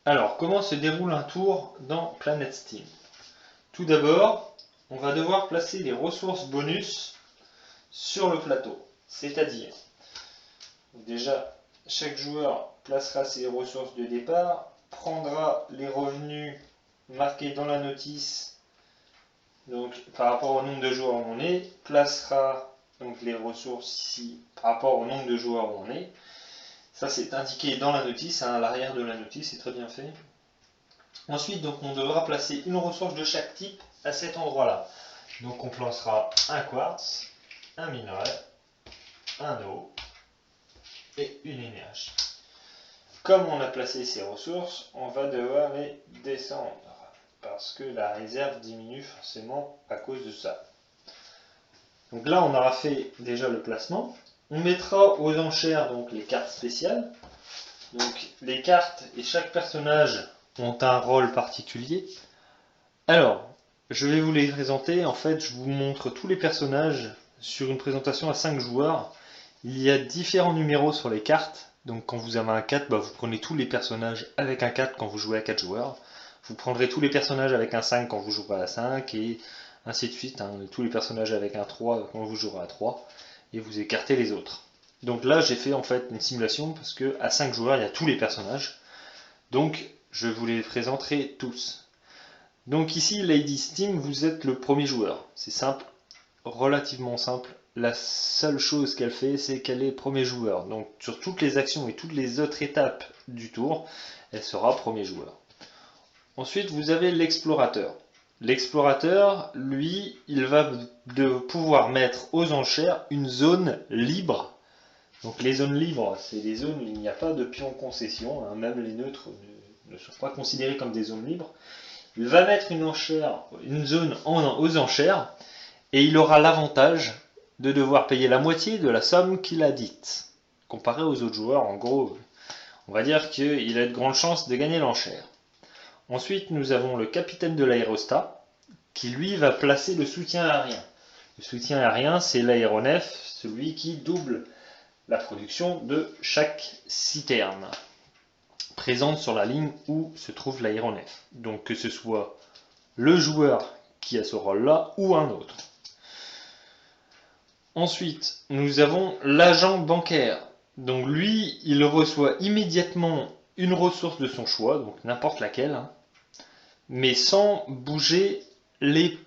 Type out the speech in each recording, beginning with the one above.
Alors, comment se déroule un tour dans Planet Steam? Tout d'abord, on va devoir placer les ressources bonus sur le plateau. C'est-à-dire, déjà, chaque joueur placera ses ressources de départ, prendra les revenus marqués dans la notice, donc par rapport au nombre de joueurs où on est, placera donc les ressources ici par rapport au nombre de joueurs où on est. Ça c'est indiqué dans la notice, à l'arrière de la notice, c'est très bien fait. Ensuite, donc, on devra placer une ressource de chaque type à cet endroit-là. Donc on placera un quartz, un minerai, un eau et une énergie. Comme on a placé ces ressources, on va devoir les descendre parce que la réserve diminue forcément à cause de ça. Donc là, on aura fait déjà le placement. On mettra aux enchères donc les cartes spéciales. Donc les cartes et chaque personnage ont un rôle particulier. Alors, je vais vous les présenter. En fait, je vous montre tous les personnages sur une présentation à 5 joueurs. Il y a différents numéros sur les cartes. Donc quand vous avez un 4, vous prenez tous les personnages avec un 4 quand vous jouez à 4 joueurs. Vous prendrez tous les personnages avec un 5 quand vous jouerez à 5 et ainsi de suite. Tous les personnages avec un 3 quand vous jouerez à 3. Et vous écartez les autres. Donc là, j'ai fait en fait une simulation parce que à 5 joueurs, il y a tous les personnages. Donc je vous les présenterai tous. Donc ici, Lady Steam, vous êtes le premier joueur. C'est simple, relativement simple. La seule chose qu'elle fait, c'est qu'elle est premier joueur. Donc sur toutes les actions et toutes les autres étapes du tour, elle sera premier joueur. Ensuite, vous avez l'explorateur. L'explorateur, lui, il va pouvoir mettre aux enchères une zone libre. Donc les zones libres, c'est des zones où il n'y a pas de pion concession. Même les neutres ne sont pas considérés comme des zones libres. Il va mettre une zone aux enchères et il aura l'avantage de devoir payer la moitié de la somme qu'il a dite. Comparé aux autres joueurs, en gros, on va dire qu'il a de grandes chances de gagner l'enchère. Ensuite, nous avons le capitaine de l'aérostat qui lui va placer le soutien aérien. Le soutien aérien, c'est l'aéronef, celui qui double la production de chaque citerne présente sur la ligne où se trouve l'aéronef. Donc que ce soit le joueur qui a ce rôle-là ou un autre. Ensuite, nous avons l'agent bancaire. Donc lui, il reçoit immédiatement une ressource de son choix, donc n'importe laquelle, mais sans bouger les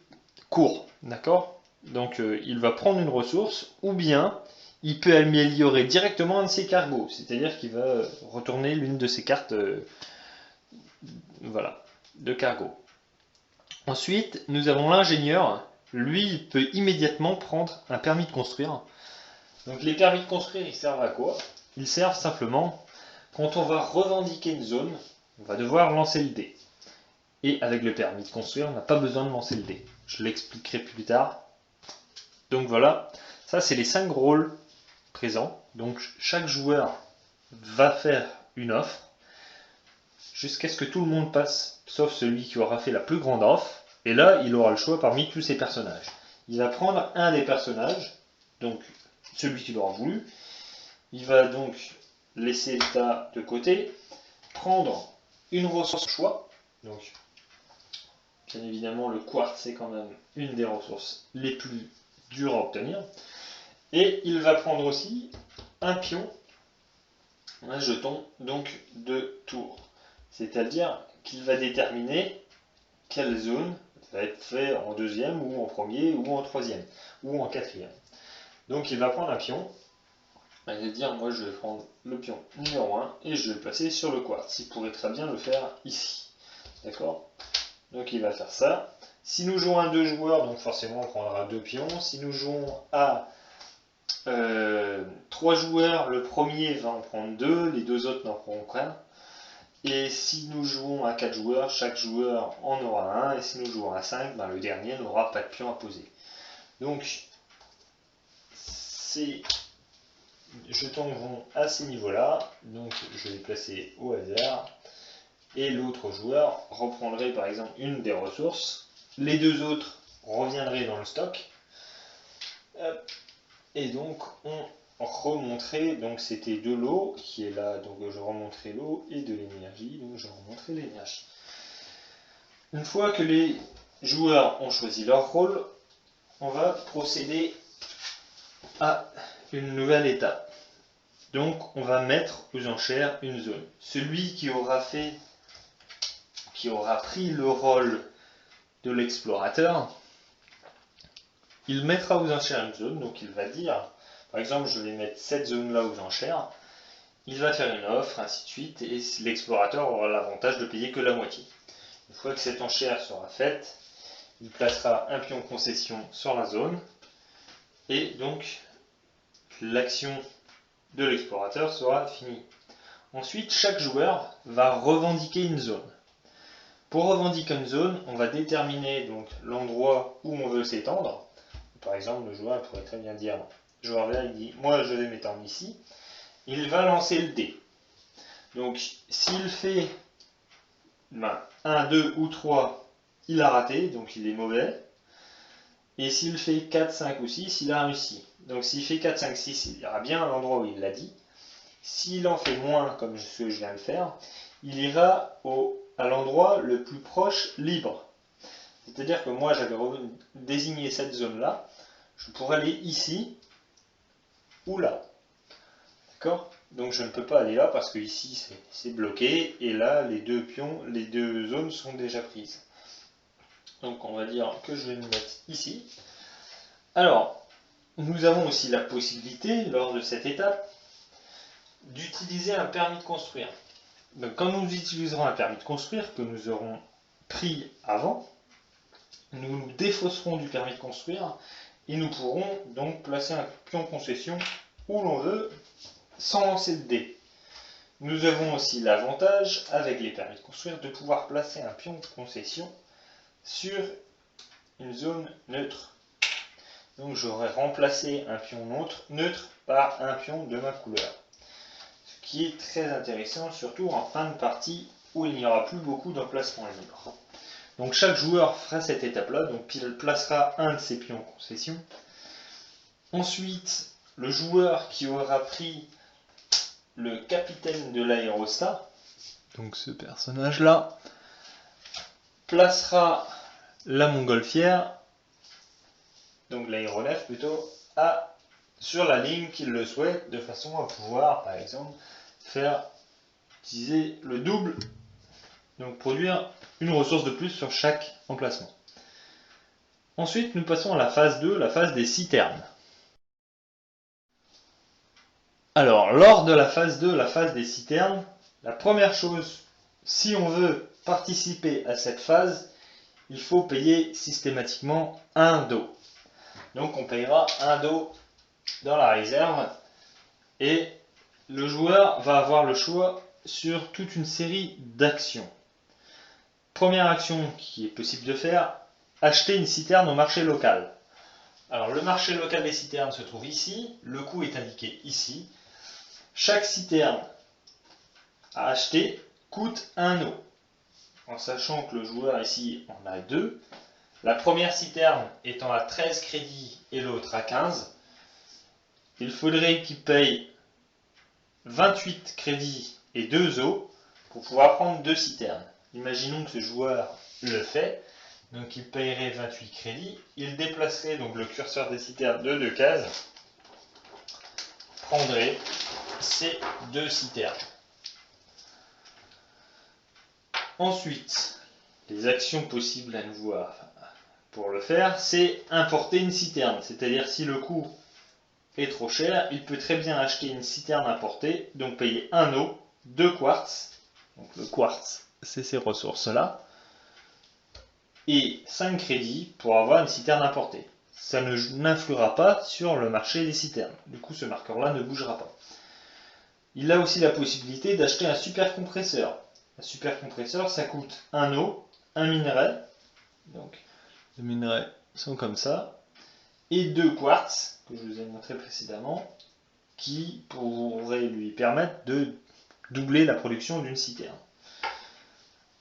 cours. D'accord? Donc il va prendre une ressource, ou bien il peut améliorer directement un de ses cargos, c'est-à-dire qu'il va retourner l'une de ses cartes de cargo. Ensuite, nous avons l'ingénieur. Lui, il peut immédiatement prendre un permis de construire. Donc les permis de construire, ils servent à quoi? Ils servent simplement, quand on va revendiquer une zone, on va devoir lancer le dé. Et avec le permis de construire, on n'a pas besoin de lancer le dé. Je l'expliquerai plus tard. Donc voilà, ça c'est les 5 rôles présents. Donc chaque joueur va faire une offre jusqu'à ce que tout le monde passe, sauf celui qui aura fait la plus grande offre. Et là, il aura le choix parmi tous ses personnages. Il va prendre un des personnages, donc celui qu'il aura voulu. Il va donc laisser le tas de côté, prendre une ressource au choix. Donc, bien évidemment, le quartz, c'est quand même une des ressources les plus dures à obtenir. Et il va prendre aussi un pion, un jeton, donc de tour. C'est-à-dire qu'il va déterminer quelle zone va être faite en deuxième, ou en premier, ou en troisième, ou en quatrième. Donc il va prendre un pion, et il va dire, moi je vais prendre le pion numéro 1, et je vais le placer sur le quartz. Il pourrait très bien le faire ici. D'accord? Donc il va faire ça. Si nous jouons à 2 joueurs, donc forcément on prendra 2 pions. Si nous jouons à 3 joueurs, le premier va en prendre 2, les 2 autres n'en prendront qu'un. Et si nous jouons à 4 joueurs, chaque joueur en aura un. Et si nous jouons à 5, le dernier n'aura pas de pion à poser. Donc, ces jetons vont à ces niveaux-là. Donc, je vais les placer au hasard. Et l'autre joueur reprendrait par exemple une des ressources. Les 2 autres reviendraient dans le stock. Et donc, on remontrer, donc c'était de l'eau qui est là, donc je remontrerai l'eau, et de l'énergie, donc je remontrerai l'énergie. Une fois que les joueurs ont choisi leur rôle, on va procéder à une nouvelle étape. Donc on va mettre aux enchères une zone. Celui qui aura pris le rôle de l'explorateur, il mettra aux enchères une zone, donc il va dire, par exemple je vais mettre cette zone là aux enchères, il va faire une offre, ainsi de suite, et l'explorateur aura l'avantage de payer que la moitié. Une fois que cette enchère sera faite, il placera un pion concession sur la zone, et donc l'action de l'explorateur sera finie. Ensuite, chaque joueur va revendiquer une zone. Pour revendiquer une zone, on va déterminer donc l'endroit où on veut s'étendre. Par exemple, le joueur pourrait très bien dire, le joueur vert il dit, moi je vais m'étendre ici. Il va lancer le dé. Donc s'il fait 1, 2 ou 3, il a raté, donc il est mauvais. Et s'il fait 4, 5 ou 6, il a réussi. Donc s'il fait 4, 5, 6, il ira bien à l'endroit où il l'a dit. S'il en fait moins, comme ce que je viens de faire, il ira à l'endroit le plus proche libre. C'est-à-dire que moi j'avais désigné cette zone-là, je pourrais aller ici ou là. D'accord? Donc je ne peux pas aller là parce que ici c'est bloqué et là les deux pions, les deux zones sont déjà prises. Donc on va dire que je vais me mettre ici. Alors, nous avons aussi la possibilité, lors de cette étape, d'utiliser un permis de construire. Donc quand nous utiliserons un permis de construire que nous aurons pris avant, nous nous défausserons du permis de construire et nous pourrons donc placer un pion concession où l'on veut sans lancer de dés. Nous avons aussi l'avantage, avec les permis de construire, de pouvoir placer un pion de concession sur une zone neutre. Donc j'aurais remplacé un pion neutre par un pion de ma couleur. Ce qui est très intéressant, surtout en fin de partie où il n'y aura plus beaucoup d'emplacements libres. Donc chaque joueur fera cette étape-là, donc il placera un de ses pions concession. Ensuite, le joueur qui aura pris le capitaine de l'aérostat, donc ce personnage-là, placera la montgolfière, donc l'aéronef plutôt, sur la ligne qu'il le souhaite, de façon à pouvoir, par exemple, faire utiliser le double, donc produire une ressource de plus sur chaque emplacement. Ensuite, nous passons à la phase 2, la phase des citernes. Alors, lors de la phase 2, la phase des citernes, la première chose, si on veut participer à cette phase, il faut payer systématiquement un do. Donc on payera un do dans la réserve et le joueur va avoir le choix sur toute une série d'actions. Première action qui est possible de faire, acheter une citerne au marché local. Alors le marché local des citernes se trouve ici, le coût est indiqué ici. Chaque citerne à acheter coûte 1 eau. En sachant que le joueur ici en a 2, la première citerne étant à 13 crédits et l'autre à 15, il faudrait qu'il paye 28 crédits et 2 eaux pour pouvoir prendre 2 citernes. Imaginons que ce joueur le fait, donc il paierait 28 crédits, il déplacerait donc le curseur des citernes de 2 cases, prendrait ces 2 citernes. Ensuite, les actions possibles à nouveau pour le faire, c'est importer une citerne. C'est-à-dire si le coût est trop cher, il peut très bien acheter une citerne importée, donc payer 1 eau, 2 quartz, donc le quartz c'est ces ressources-là, et 5 crédits pour avoir une citerne importée. Ça n'influera pas sur le marché des citernes. Du coup, ce marqueur-là ne bougera pas. Il a aussi la possibilité d'acheter un super compresseur. Un super compresseur, ça coûte 1 eau, 1 minerai, donc les minerais sont comme ça, et 2 quartz, que je vous ai montré précédemment, qui pourraient lui permettre de doubler la production d'une citerne.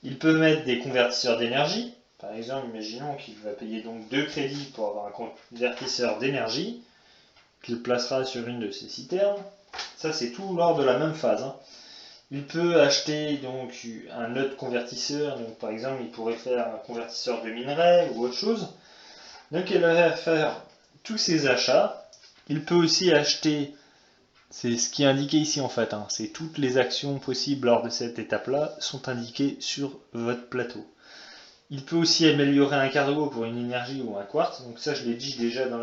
Il peut mettre des convertisseurs d'énergie. Par exemple, imaginons qu'il va payer donc 2 crédits pour avoir un convertisseur d'énergie. qu'il placera sur une de ces citernes. Ça, c'est tout lors de la même phase. Il peut acheter donc un autre convertisseur. Donc, par exemple, il pourrait faire un convertisseur de minerai ou autre chose. Donc, il va faire tous ces achats. Il peut aussi acheter, c'est ce qui est indiqué ici en fait, c'est toutes les actions possibles lors de cette étape-là sont indiquées sur votre plateau. Il peut aussi améliorer un cargo pour une énergie ou un quartz. Donc ça, je l'ai dit déjà dans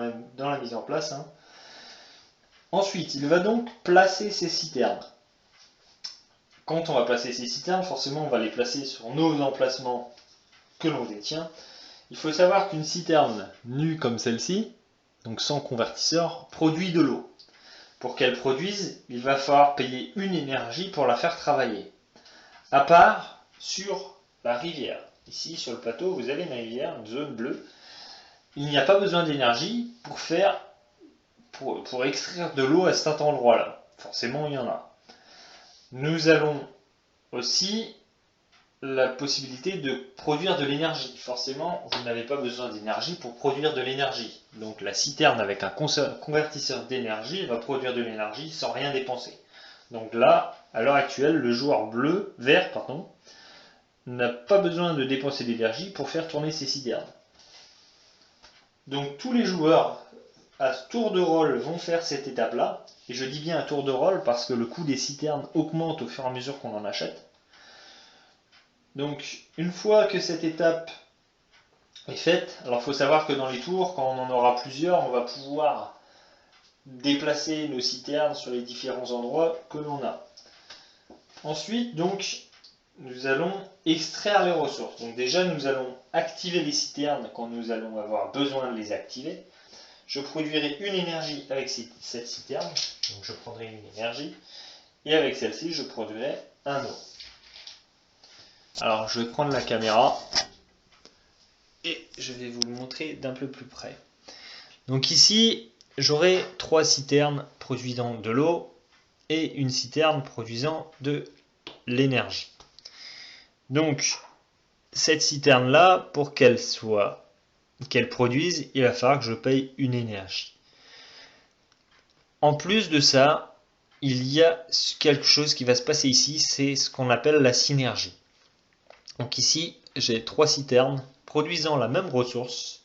la mise en place. Ensuite, il va donc placer ses citernes. Quand on va placer ces citernes, forcément, on va les placer sur nos emplacements que l'on détient. Il faut savoir qu'une citerne nue comme celle-ci, donc sans convertisseur, produit de l'eau. Pour qu'elle produise, il va falloir payer une énergie pour la faire travailler. À part sur la rivière. Ici, sur le plateau, vous avez une rivière, une zone bleue. Il n'y a pas besoin d'énergie pour extraire de l'eau à cet endroit-là. Forcément, il y en a. Nous allons aussi la possibilité de produire de l'énergie. Forcément, vous n'avez pas besoin d'énergie pour produire de l'énergie. Donc la citerne avec un convertisseur d'énergie va produire de l'énergie sans rien dépenser. Donc là, à l'heure actuelle, le joueur vert, n'a pas besoin de dépenser d'énergie pour faire tourner ses citernes. Donc tous les joueurs à tour de rôle vont faire cette étape-là. Et je dis bien à tour de rôle parce que le coût des citernes augmente au fur et à mesure qu'on en achète. Donc une fois que cette étape est faite, alors il faut savoir que dans les tours, quand on en aura plusieurs, on va pouvoir déplacer nos citernes sur les différents endroits que l'on a. Ensuite, donc, nous allons extraire les ressources. Donc déjà, nous allons activer les citernes quand nous allons avoir besoin de les activer. Je produirai une énergie avec cette citerne, donc je prendrai une énergie, et avec celle-ci, je produirai un eau. Alors, je vais prendre la caméra, et je vais vous le montrer d'un peu plus près. Donc ici, j'aurai 3 citernes produisant de l'eau, et une citerne produisant de l'énergie. Donc, cette citerne-là, pour qu'elle produise, il va falloir que je paye une énergie. En plus de ça, il y a quelque chose qui va se passer ici, c'est ce qu'on appelle la synergie. Donc ici, j'ai 3 citernes produisant la même ressource.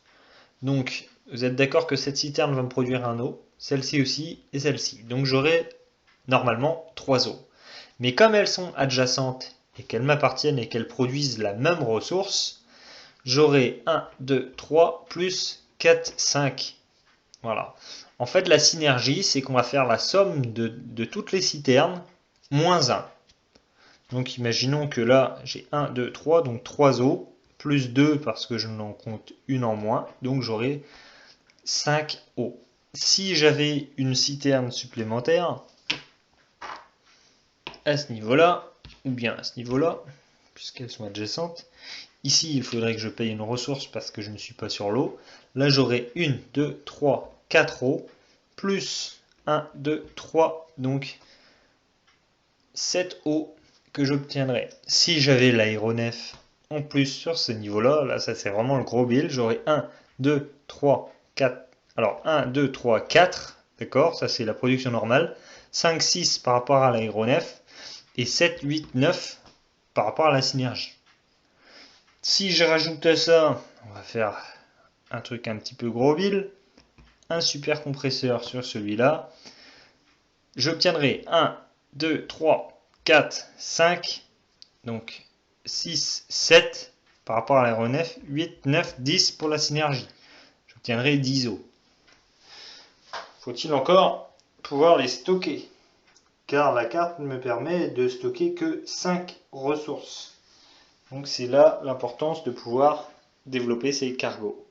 Donc, vous êtes d'accord que cette citerne va me produire un eau, celle-ci aussi et celle-ci. Donc j'aurai normalement 3 eaux. Mais comme elles sont adjacentes et qu'elles m'appartiennent et qu'elles produisent la même ressource, j'aurai 1, 2, 3, plus 4, 5. Voilà. En fait, la synergie, c'est qu'on va faire la somme de toutes les citernes, moins 1. Donc imaginons que là, j'ai 1, 2, 3, donc 3 eaux, plus 2 parce que je n'en compte une en moins, donc j'aurai 5 eaux. Si j'avais une citerne supplémentaire, à ce niveau-là, ou bien à ce niveau-là, puisqu'elles sont adjacentes, ici il faudrait que je paye une ressource parce que je ne suis pas sur l'eau. Là j'aurai 1, 2, 3, 4 eaux, plus 1, 2, 3, donc 7 eaux que j'obtiendrai. Si j'avais l'aéronef en plus sur ce niveau-là, là ça c'est vraiment le gros bill, j'aurai 1, 2, 3, 4. Alors 1, 2, 3, 4, d'accord, ça c'est la production normale. 5, 6 par rapport à l'aéronef. Et 7, 8, 9 par rapport à la synergie. Si je rajoute à ça, on va faire un truc un petit peu gros bill, un super compresseur sur celui-là, j'obtiendrai 1, 2, 3, 4, 5, donc 6, 7 par rapport à l'aéronef, 8, 9, 10 pour la synergie. J'obtiendrai 10 eaux. Faut-il encore pouvoir les stocker ? Car la carte ne me permet de stocker que 5 ressources. Donc c'est là l'importance de pouvoir développer ces cargos.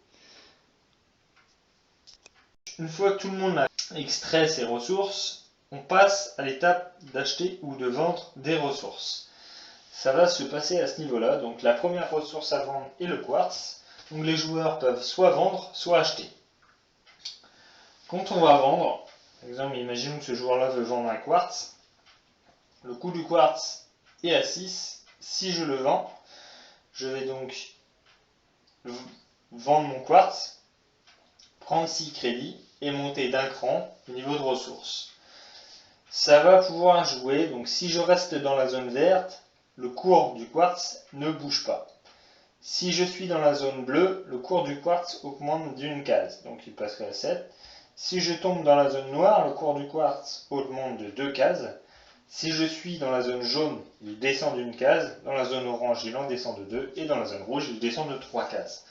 Une fois que tout le monde a extrait ses ressources, on passe à l'étape d'acheter ou de vendre des ressources. Ça va se passer à ce niveau-là. Donc la première ressource à vendre est le quartz. Donc les joueurs peuvent soit vendre, soit acheter. Quand on va vendre, par exemple, imaginons que ce joueur-là veut vendre un quartz. Le coût du quartz est à 6. Si je le vends, je vais donc vendre mon quartz, prendre 6 crédits et monter d'un cran au niveau de ressources. Ça va pouvoir jouer, donc si je reste dans la zone verte, le cours du quartz ne bouge pas. Si je suis dans la zone bleue, le cours du quartz augmente d'une case, donc il passerait à 7. Si je tombe dans la zone noire, le cours du quartz augmente de 2 cases. Si je suis dans la zone jaune, il descend d'une case. Dans la zone orange, il en descend de 2. Et dans la zone rouge, il descend de 3 cases.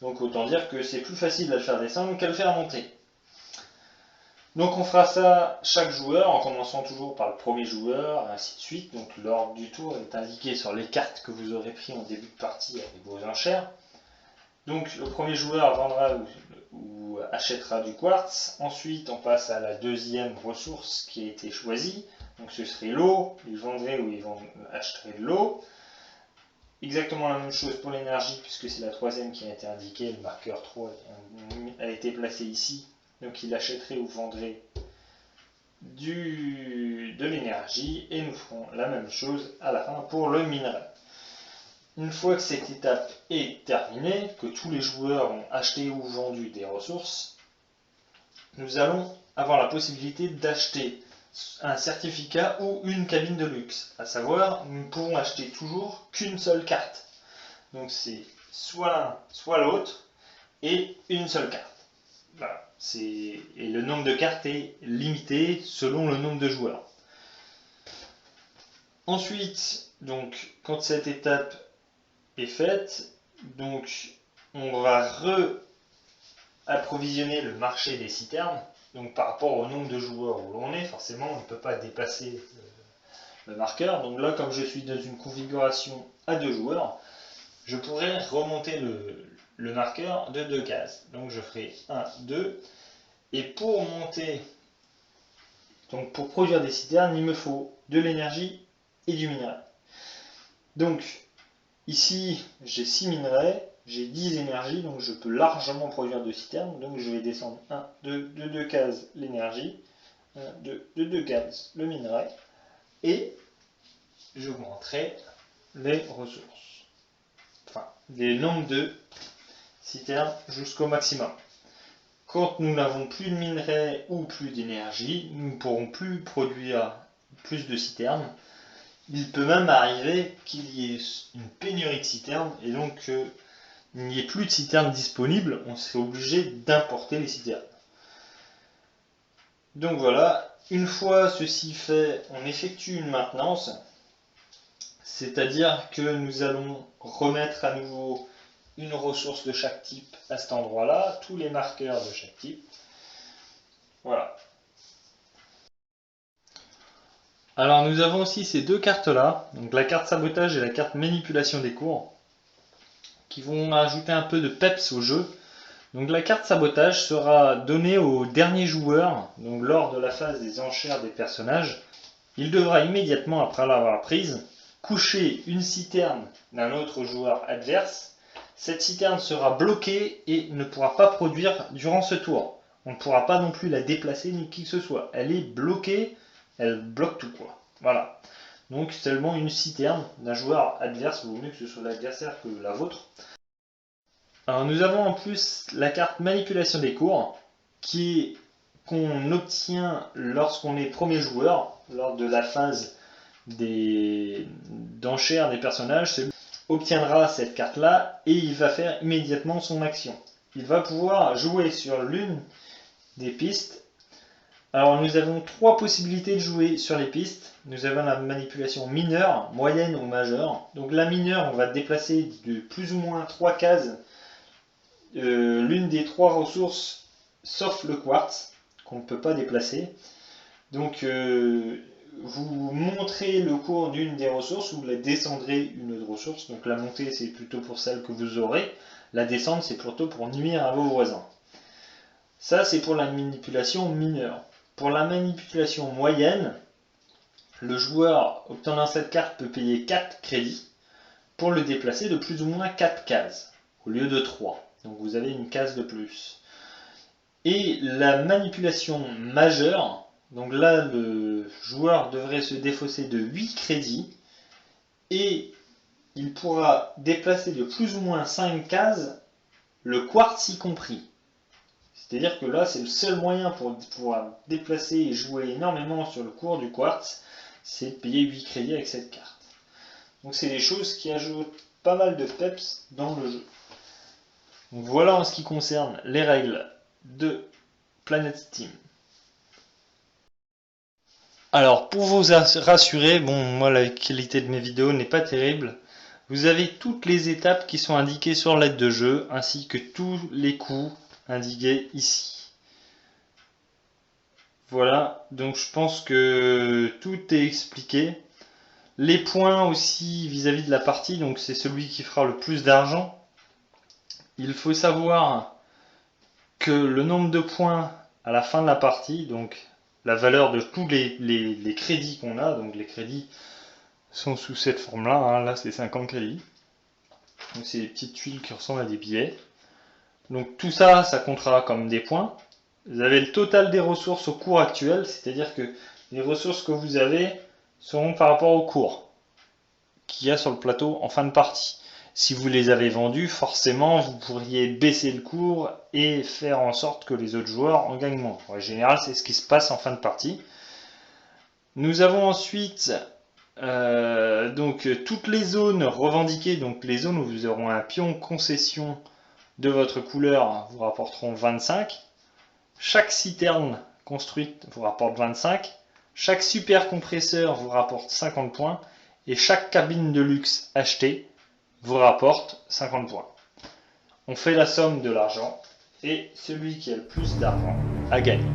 Donc autant dire que c'est plus facile à le faire descendre qu'à le faire monter. Donc on fera ça chaque joueur, en commençant toujours par le premier joueur, et ainsi de suite. Donc l'ordre du tour est indiqué sur les cartes que vous aurez pris en début de partie avec vos enchères. Donc le premier joueur vendra ou achètera du quartz. Ensuite on passe à la deuxième ressource qui a été choisie. Donc ce serait l'eau, ils vendraient ou ils achèteraient de l'eau. Exactement la même chose pour l'énergie puisque c'est la troisième qui a été indiquée, le marqueur 3 a été placé ici. Donc il achèterait ou vendrait de l'énergie et nous ferons la même chose à la fin pour le minerai. Une fois que cette étape est terminée, que tous les joueurs ont acheté ou vendu des ressources, nous allons avoir la possibilité d'acheter un certificat ou une cabine de luxe. À savoir, nous ne pouvons acheter toujours qu'une seule carte. Donc c'est soit l'un, soit l'autre, et une seule carte. Voilà. Et le nombre de cartes est limité selon le nombre de joueurs. Ensuite, donc, quand cette étape est faite, donc, on va approvisionner le marché des citernes. Donc par rapport au nombre de joueurs où l'on est, forcément on ne peut pas dépasser le marqueur. Donc là, comme je suis dans une configuration à 2 joueurs, je pourrais remonter le marqueur de 2 cases. Donc je ferai 1, 2. Et pour monter, donc pour produire des citernes, il me faut de l'énergie et du minerai. Donc ici, j'ai 6 minerais, j'ai 10 énergies, donc je peux largement produire 2 citernes. Donc je vais descendre 1, 2, de 2 cases l'énergie, 1, 2, de 2 cases le minerai, et j'augmenterai les ressources. Enfin, les nombres de citernes jusqu'au maximum. Quand nous n'avons plus de minerais ou plus d'énergie, nous ne pourrons plus produire plus de citernes. Il peut même arriver qu'il y ait une pénurie de citernes et donc qu'il n'y ait plus de citernes disponibles. On serait obligé d'importer les citernes. Donc voilà, une fois ceci fait, on effectue une maintenance. C'est-à-dire que nous allons remettre à nouveau une ressource de chaque type à cet endroit-là, tous les marqueurs de chaque type. Voilà. Alors nous avons aussi ces deux cartes-là, donc la carte sabotage et la carte manipulation des cours, qui vont ajouter un peu de peps au jeu. Donc la carte sabotage sera donnée au dernier joueur, donc lors de la phase des enchères des personnages. Il devra immédiatement, après l'avoir prise, coucher une citerne d'un autre joueur adverse. Cette citerne sera bloquée et ne pourra pas produire durant ce tour. On ne pourra pas non plus la déplacer ni qui que ce soit. Elle est bloquée, elle bloque tout quoi. Voilà. Donc seulement une citerne d'un joueur adverse, vaut mieux que ce soit l'adversaire que la vôtre. Alors nous avons en plus la carte manipulation des cours qu'on obtient lorsqu'on est premier joueur, lors de la phase d'enchères des personnages. Celui obtiendra cette carte là et il va faire immédiatement son action. Il va pouvoir jouer sur l'une des pistes. Alors nous avons 3 possibilités de jouer sur les pistes. Nous avons la manipulation mineure, moyenne ou majeure. Donc la mineure, on va déplacer de plus ou moins 3 cases l'une des 3 ressources sauf le quartz qu'on ne peut pas déplacer. Donc vous montrez le cours d'une des ressources ou vous la descendrez une autre ressource. Donc la montée c'est plutôt pour celle que vous aurez. La descente c'est plutôt pour nuire à vos voisins. Ça c'est pour la manipulation mineure. Pour la manipulation moyenne, le joueur obtenant cette carte peut payer 4 crédits pour le déplacer de plus ou moins 4 cases au lieu de 3. Donc vous avez une case de plus. Et la manipulation majeure, donc là le joueur devrait se défausser de 8 crédits et il pourra déplacer de plus ou moins 5 cases, le quartz y compris. C'est-à-dire que là, c'est le seul moyen pour pouvoir déplacer et jouer énormément sur le cours du quartz, c'est de payer 8 crédits avec cette carte. Donc c'est des choses qui ajoutent pas mal de peps dans le jeu. Donc voilà en ce qui concerne les règles de Planet Steam. Alors pour vous rassurer, bon moi la qualité de mes vidéos n'est pas terrible. Vous avez toutes les étapes qui sont indiquées sur l'aide de jeu, ainsi que tous les coups indiqués ici. Voilà, donc je pense que tout est expliqué. Les points aussi vis-à-vis de la partie, donc c'est celui qui fera le plus d'argent. Il faut savoir que le nombre de points à la fin de la partie, donc la valeur de tous les crédits qu'on a, donc les crédits sont sous cette forme-là, hein, là c'est 50 crédits. Donc c'est des petites tuiles qui ressemblent à des billets. Donc tout ça, ça comptera comme des points. Vous avez le total des ressources au cours actuel, c'est-à-dire que les ressources que vous avez seront par rapport au cours qu'il y a sur le plateau en fin de partie. Si vous les avez vendus, forcément, vous pourriez baisser le cours et faire en sorte que les autres joueurs en gagnent moins. En général, c'est ce qui se passe en fin de partie. Nous avons ensuite donc toutes les zones revendiquées, donc les zones où vous aurez un pion concession de votre couleur vous rapporteront 25. Chaque citerne construite vous rapporte 25. Chaque super compresseur vous rapporte 50 points. Et chaque cabine de luxe achetée vous rapporte 50 points. On fait la somme de l'argent et celui qui a le plus d'argent a gagné.